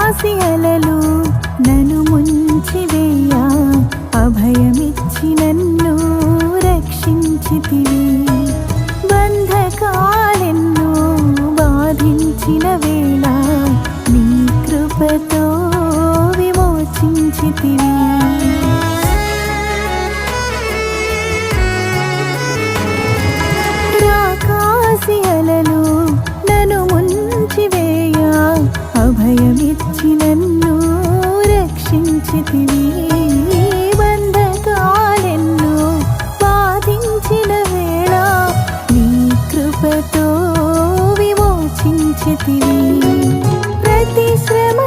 కాసి అలలు నన్ను ముంచివేయ అభయమిచ్చి నన్ను రక్షించితివి బంధకాలెన్నో బాధించిన వేళ నీ కృపతో విమోచించితివి రాకాసి అలలు నన్ను ముంచివేయ అభయమిచ్చి నన్ను రక్షించితివి బంధకాలెన్నో బాధించిన వేళ నీ కృపతో విమోచించితివి ప్రతి శ్రమ